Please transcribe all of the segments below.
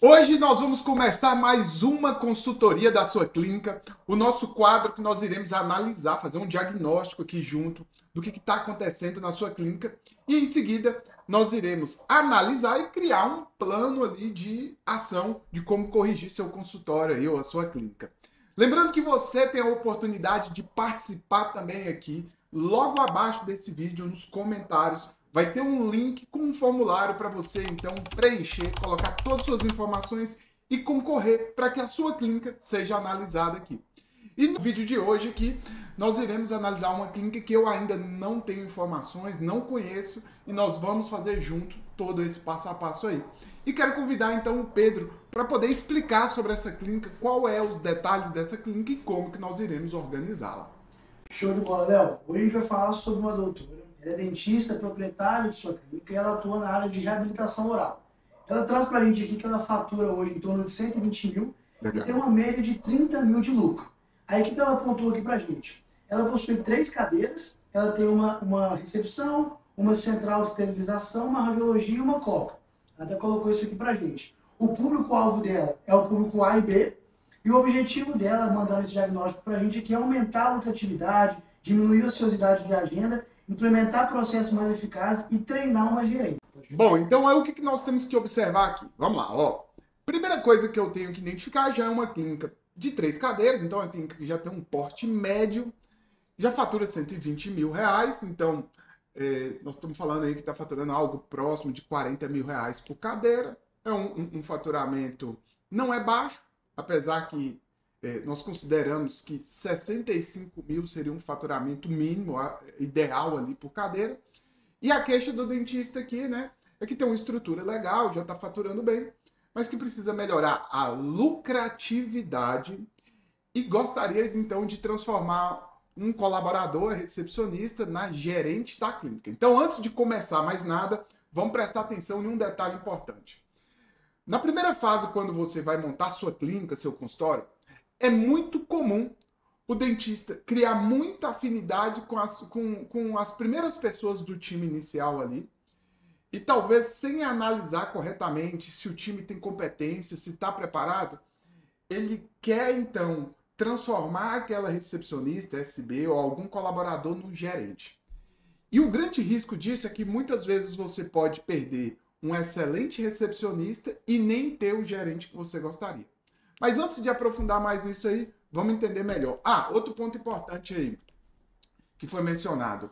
Hoje nós vamos começar mais uma consultoria da sua clínica, o nosso quadro que nós iremos analisar, fazer um diagnóstico aqui junto do que está acontecendo na sua clínica e em seguida nós iremos analisar e criar um plano ali de ação de como corrigir seu consultório aí, ou a sua clínica. Lembrando que você tem a oportunidade de participar também aqui, logo abaixo desse vídeo, nos comentários. Vai ter um link com um formulário para você, então, preencher, colocar todas as suas informações e concorrer para que a sua clínica seja analisada aqui. E no vídeo de hoje aqui, nós iremos analisar uma clínica que eu ainda não tenho informações, não conheço, e nós vamos fazer junto todo esse passo a passo aí. E quero convidar, então, o Pedro para poder explicar sobre essa clínica, qual é os detalhes dessa clínica e como que nós iremos organizá-la. Show de bola, Léo. Hoje a gente vai falar sobre uma doutora. Ela é dentista, proprietária de sua clínica e ela atua na área de reabilitação oral. Ela traz pra gente aqui que ela fatura hoje em torno de 120 mil Legal. E tem uma média de 30 mil de lucro. Aí o que ela apontou aqui pra gente? Ela possui 3 cadeiras, ela tem uma recepção, uma central de esterilização, uma radiologia e uma copa. Ela até colocou isso aqui pra gente. O público-alvo dela é o público A e B, e o objetivo dela, mandando esse diagnóstico pra gente aqui, é aumentar a lucratividade, diminuir a ociosidade de agenda, implementar processos mais eficazes e treinar uma gerente. Bom, então é o que nós temos que observar aqui. Vamos lá, ó. Primeira coisa que eu tenho que identificar já é uma clínica de 3 cadeiras, então é uma clínica que já tem um porte médio, já fatura 120 mil reais, então nós estamos falando aí que está faturando algo próximo de 40 mil reais por cadeira. É um faturamento não é baixo, apesar que nós consideramos que 65 mil seria um faturamento mínimo, ideal ali por cadeira. E a queixa do dentista aqui, né, é que tem uma estrutura legal, já está faturando bem, mas que precisa melhorar a lucratividade e gostaria, então, de transformar um colaborador, recepcionista, na gerente da clínica. Então, antes de começar mais nada, vamos prestar atenção em um detalhe importante. Na primeira fase, quando você vai montar sua clínica, seu consultório, é muito comum o dentista criar muita afinidade com as primeiras pessoas do time inicial ali e talvez sem analisar corretamente se o time tem competência, se está preparado, ele quer então transformar aquela recepcionista, SB ou algum colaborador no gerente. E o grande risco disso é que muitas vezes você pode perder um excelente recepcionista e nem ter o gerente que você gostaria. Mas antes de aprofundar mais nisso aí, vamos entender melhor. Outro ponto importante aí, que foi mencionado.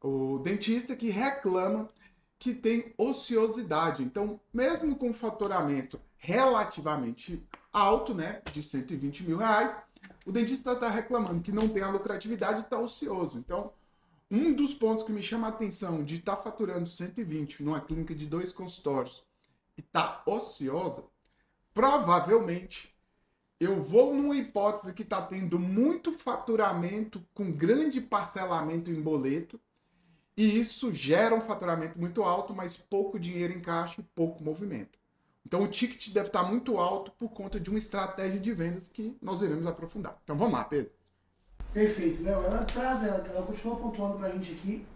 O dentista que reclama que tem ociosidade. Então, mesmo com faturamento relativamente alto, né, de 120 mil reais, o dentista está reclamando que não tem a lucratividade e está ocioso. Então, um dos pontos que me chama a atenção de estar faturando 120 numa clínica de 2 consultórios e estar ociosa, provavelmente eu vou numa hipótese que está tendo muito faturamento com grande parcelamento em boleto e isso gera um faturamento muito alto, mas pouco dinheiro em caixa e pouco movimento. Então o ticket deve estar muito alto por conta de uma estratégia de vendas que nós iremos aprofundar. Então vamos lá, Pedro. Perfeito, Léo. Ela continua pontuando para a gente aqui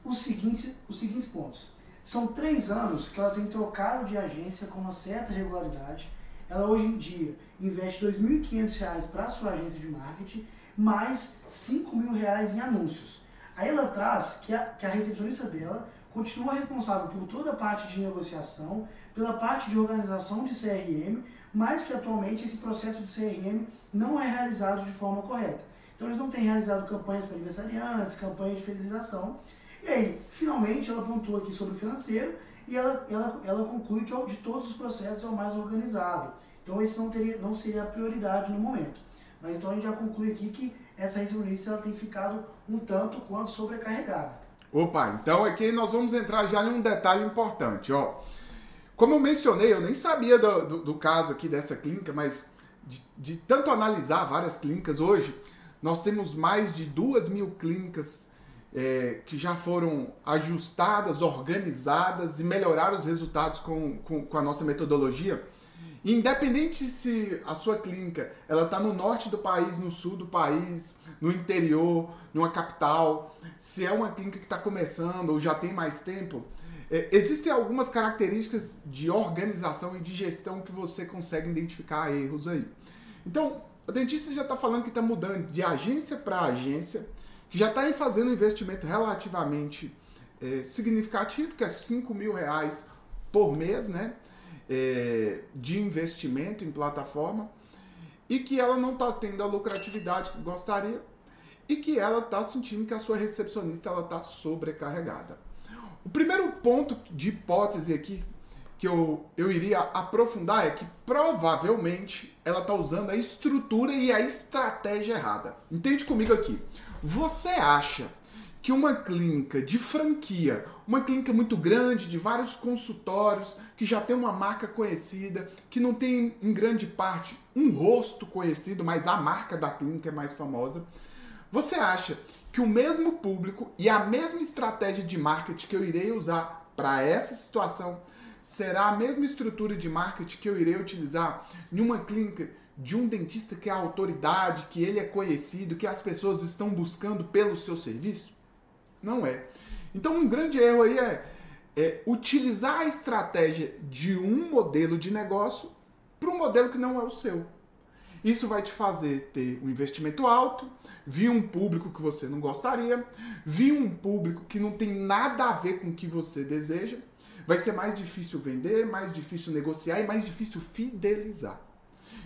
os seguintes pontos. São 3 anos que ela tem trocado de agência com uma certa regularidade. Ela hoje em dia investe R$ 2.500 para a sua agência de marketing, mais R$ 5 mil em anúncios. Aí ela traz que a recepcionista dela continua responsável por toda a parte de negociação, pela parte de organização de CRM, mas que atualmente esse processo de CRM não é realizado de forma correta. Então eles não têm realizado campanhas para aniversariantes, campanhas de fidelização. E aí, finalmente, ela pontua aqui sobre o financeiro e ela conclui que de todos os processos é o mais organizado. Então esse não seria a prioridade no momento. Mas então a gente já conclui aqui que essa recepcionista ela tem ficado um tanto quanto sobrecarregada. Opa, então aqui nós vamos entrar já em um detalhe importante. Ó. Como eu mencionei, eu nem sabia do caso aqui dessa clínica, mas de tanto analisar várias clínicas hoje, nós temos mais de 2.000 clínicas que já foram ajustadas, organizadas e melhoraram os resultados com a nossa metodologia. Independente se a sua clínica ela está no norte do país, no sul do país, no interior, numa capital, se é uma clínica que está começando ou já tem mais tempo, Existem algumas características de organização e de gestão que você consegue identificar erros aí. Então, o dentista já está falando que está mudando de agência para agência, que já está fazendo um investimento relativamente significativo, que é R$5.000 por mês, né? De investimento em plataforma, e que ela não está tendo a lucratividade que gostaria, e que ela está sentindo que a sua recepcionista está sobrecarregada. O primeiro ponto de hipótese aqui que eu iria aprofundar é que provavelmente ela está usando a estrutura e a estratégia errada. Entende comigo aqui? Você acha que uma clínica de franquia, uma clínica muito grande, de vários consultórios, que já tem uma marca conhecida, que não tem em grande parte um rosto conhecido, mas a marca da clínica é mais famosa, você acha que o mesmo público e a mesma estratégia de marketing que eu irei usar para essa situação será a mesma estrutura de marketing que eu irei utilizar em uma clínica de um dentista que é a autoridade, que ele é conhecido, que as pessoas estão buscando pelo seu serviço? Não é. Então um grande erro aí é utilizar a estratégia de um modelo de negócio para um modelo que não é o seu. Isso vai te fazer ter um investimento alto, vir um público que você não gostaria, vir um público que não tem nada a ver com o que você deseja. Vai ser mais difícil vender, mais difícil negociar e mais difícil fidelizar.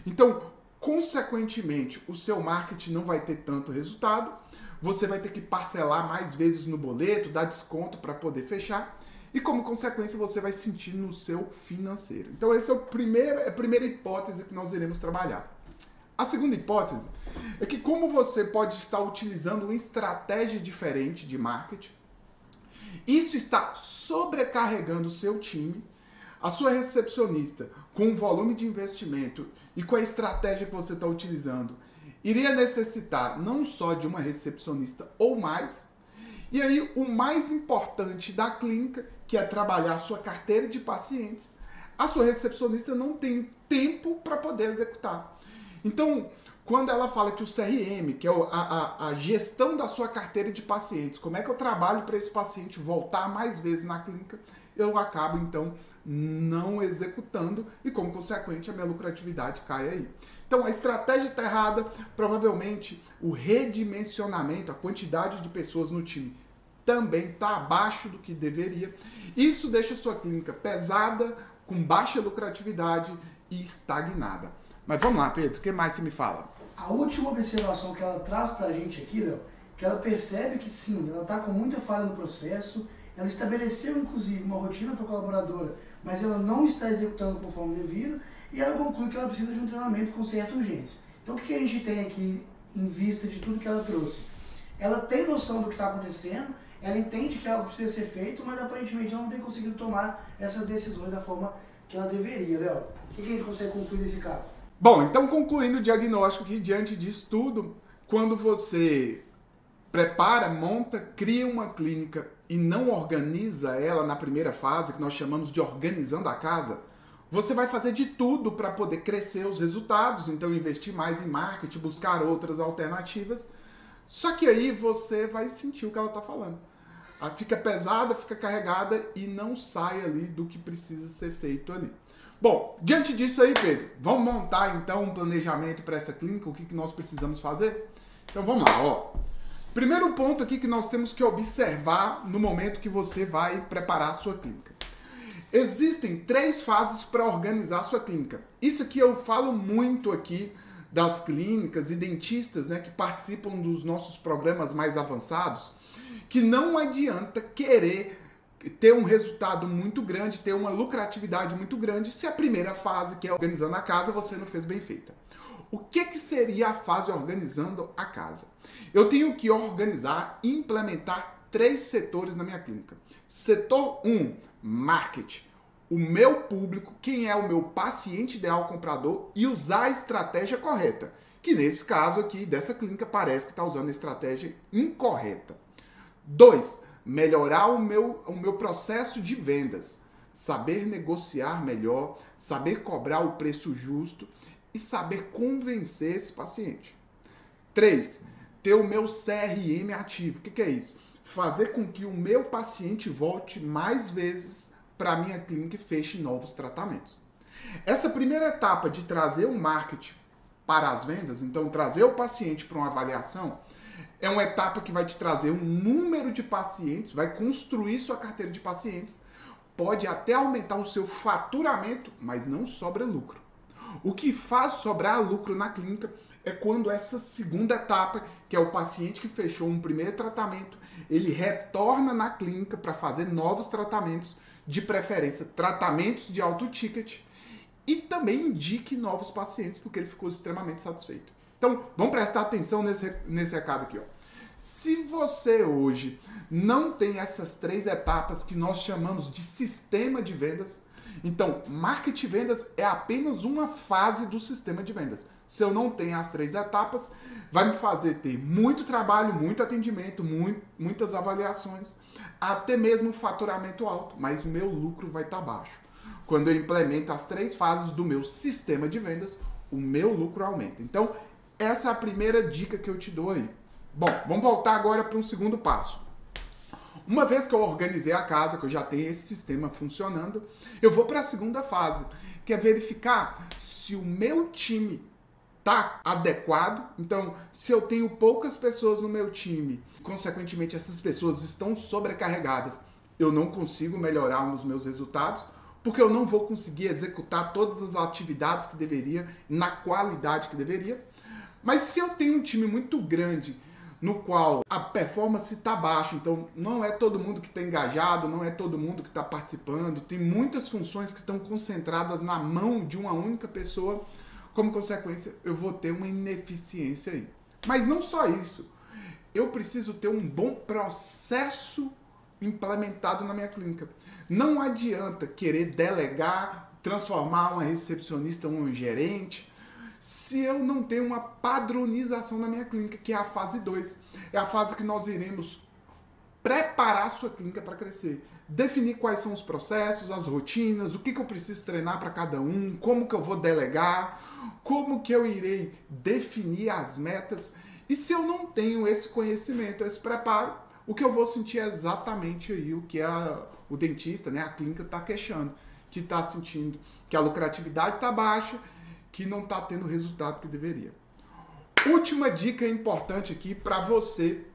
Então, consequentemente, o seu marketing não vai ter tanto resultado, você vai ter que parcelar mais vezes no boleto, dar desconto para poder fechar, e como consequência você vai sentir no seu financeiro. Então essa é a primeira hipótese que nós iremos trabalhar. A segunda hipótese é que como você pode estar utilizando uma estratégia diferente de marketing, isso está sobrecarregando o seu time, a sua recepcionista, com o volume de investimento e com a estratégia que você está utilizando, iria necessitar não só de uma recepcionista ou mais, e aí o mais importante da clínica, que é trabalhar a sua carteira de pacientes, a sua recepcionista não tem tempo para poder executar. Então, quando ela fala que o CRM, que é a gestão da sua carteira de pacientes, como é que eu trabalho para esse paciente voltar mais vezes na clínica, eu acabo, então, não executando e, como consequente, a minha lucratividade cai aí. Então, a estratégia está errada, provavelmente o redimensionamento, a quantidade de pessoas no time também está abaixo do que deveria. Isso deixa a sua clínica pesada, com baixa lucratividade e estagnada. Mas vamos lá, Pedro, o que mais você me fala? A última observação que ela traz pra gente aqui, Léo, que ela percebe que sim, ela está com muita falha no processo, ela estabeleceu inclusive uma rotina para a colaboradora, mas ela não está executando conforme devido, e ela conclui que ela precisa de um treinamento com certa urgência. Então o que a gente tem aqui em vista de tudo que ela trouxe? Ela tem noção do que está acontecendo, ela entende que algo precisa ser feito, mas aparentemente ela não tem conseguido tomar essas decisões da forma que ela deveria. Léo, o que a gente consegue concluir nesse caso? Bom, então concluindo o diagnóstico que diante disso tudo, quando você prepara, monta, cria uma clínica e não organiza ela na primeira fase, que nós chamamos de organizando a casa, você vai fazer de tudo para poder crescer os resultados, então investir mais em marketing, buscar outras alternativas, só que aí você vai sentir o que ela está falando. Fica pesada, fica carregada e não sai ali do que precisa ser feito ali. Bom, diante disso aí, Pedro, vamos montar então um planejamento para essa clínica, o que nós precisamos fazer? Então vamos lá, ó. Primeiro ponto aqui que nós temos que observar no momento que você vai preparar a sua clínica. Existem 3 fases para organizar a sua clínica. Isso aqui eu falo muito aqui das clínicas e dentistas, né, que participam dos nossos programas mais avançados, que não adianta querer ter um resultado muito grande, ter uma lucratividade muito grande, se a primeira fase, que é organizando a casa, você não fez bem feita. O que seria a fase organizando a casa? Eu tenho que organizar e implementar 3 setores na minha clínica. Setor 1, marketing. O meu público, quem é o meu paciente ideal comprador e usar a estratégia correta. Que nesse caso aqui, dessa clínica, parece que está usando a estratégia incorreta. 2, melhorar o meu processo de vendas. Saber negociar melhor, saber cobrar o preço justo e saber convencer esse paciente. 3, ter o meu CRM ativo. O que é isso? fazer com que o meu paciente volte mais vezes para a minha clínica e feche novos tratamentos. Essa primeira etapa de trazer o marketing para as vendas, então trazer o paciente para uma avaliação, é uma etapa que vai te trazer um número de pacientes, vai construir sua carteira de pacientes, pode até aumentar o seu faturamento, mas não sobra lucro. O que faz sobrar lucro na clínica é quando essa segunda etapa, que é o paciente que fechou um primeiro tratamento, ele retorna na clínica para fazer novos tratamentos, de preferência tratamentos de alto ticket, e também indique novos pacientes, porque ele ficou extremamente satisfeito. Então, vamos prestar atenção nesse recado aqui, ó. Se você hoje não tem essas 3 etapas que nós chamamos de sistema de vendas, então, marketing e vendas é apenas uma fase do sistema de vendas. Se eu não tenho as 3 etapas, vai me fazer ter muito trabalho, muito atendimento, muitas avaliações, até mesmo faturamento alto, mas o meu lucro vai estar baixo. Quando eu implemento as 3 fases do meu sistema de vendas, o meu lucro aumenta. Então, essa é a primeira dica que eu te dou aí. Bom, vamos voltar agora para um segundo passo. Uma vez que eu organizei a casa, que eu já tenho esse sistema funcionando, eu vou para a segunda fase, que é verificar se o meu time está adequado. Então, se eu tenho poucas pessoas no meu time, consequentemente essas pessoas estão sobrecarregadas, eu não consigo melhorar os meus resultados, porque eu não vou conseguir executar todas as atividades que deveria, na qualidade que deveria. Mas se eu tenho um time muito grande, no qual a performance está baixa, então não é todo mundo que está engajado, não é todo mundo que está participando, tem muitas funções que estão concentradas na mão de uma única pessoa, como consequência eu vou ter uma ineficiência aí. Mas não só isso, eu preciso ter um bom processo implementado na minha clínica. Não adianta querer delegar, transformar uma recepcionista em um gerente, se eu não tenho uma padronização na minha clínica, que é a fase 2. É a fase que nós iremos preparar a sua clínica para crescer. Definir quais são os processos, as rotinas, o que eu preciso treinar para cada um, como que eu vou delegar, como que eu irei definir as metas. E se eu não tenho esse conhecimento, esse preparo, o que eu vou sentir é exatamente aí o que o dentista, né, a clínica está queixando, que está sentindo que a lucratividade está baixa, que não está tendo o resultado que deveria. Última dica importante aqui para você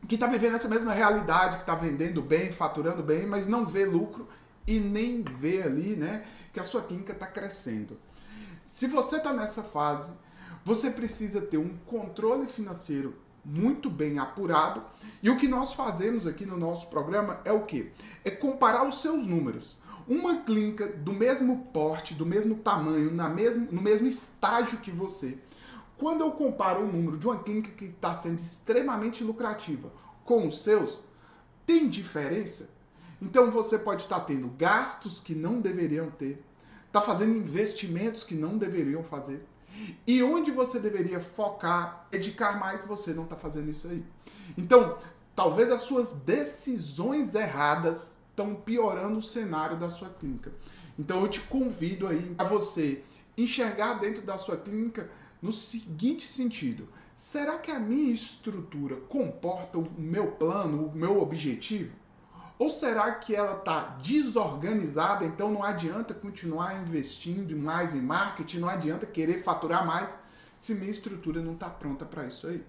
que está vivendo essa mesma realidade, que está vendendo bem, faturando bem, mas não vê lucro e nem vê ali, né, que a sua clínica está crescendo. Se você está nessa fase, você precisa ter um controle financeiro muito bem apurado, e o que nós fazemos aqui no nosso programa é o quê? É comparar os seus números. Uma clínica do mesmo porte, do mesmo tamanho, no mesmo estágio que você, quando eu comparo o número de uma clínica que está sendo extremamente lucrativa com os seus, tem diferença? Então você pode estar tendo gastos que não deveriam ter, está fazendo investimentos que não deveriam fazer, e onde você deveria focar, dedicar mais, você não está fazendo isso aí. Então, talvez as suas decisões erradas estão piorando o cenário da sua clínica. Então eu te convido aí a você enxergar dentro da sua clínica no seguinte sentido: será que a minha estrutura comporta o meu plano, o meu objetivo? Ou será que ela está desorganizada, então não adianta continuar investindo mais em marketing, não adianta querer faturar mais se minha estrutura não está pronta para isso aí?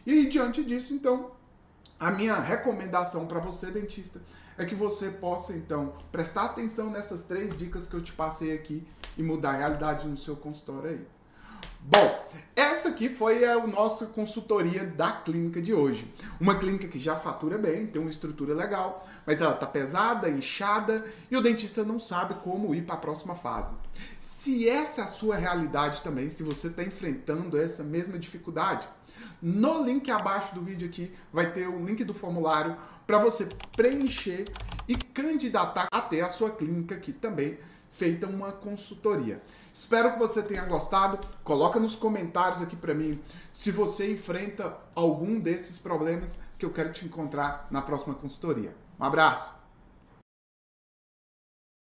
E diante disso, então, a minha recomendação para você, dentista, é que você possa, então, prestar atenção nessas 3 dicas que eu te passei aqui e mudar a realidade no seu consultório aí. Bom, essa aqui foi a nossa consultoria da clínica de hoje. Uma clínica que já fatura bem, tem uma estrutura legal, mas ela está pesada, inchada e o dentista não sabe como ir para a próxima fase. Se essa é a sua realidade também, se você está enfrentando essa mesma dificuldade, no link abaixo do vídeo aqui vai ter o link do formulário para você preencher e candidatar a ter a sua clínica aqui também, feita uma consultoria. Espero que você tenha gostado. Coloca nos comentários aqui para mim se você enfrenta algum desses problemas, que eu quero te encontrar na próxima consultoria. Um abraço!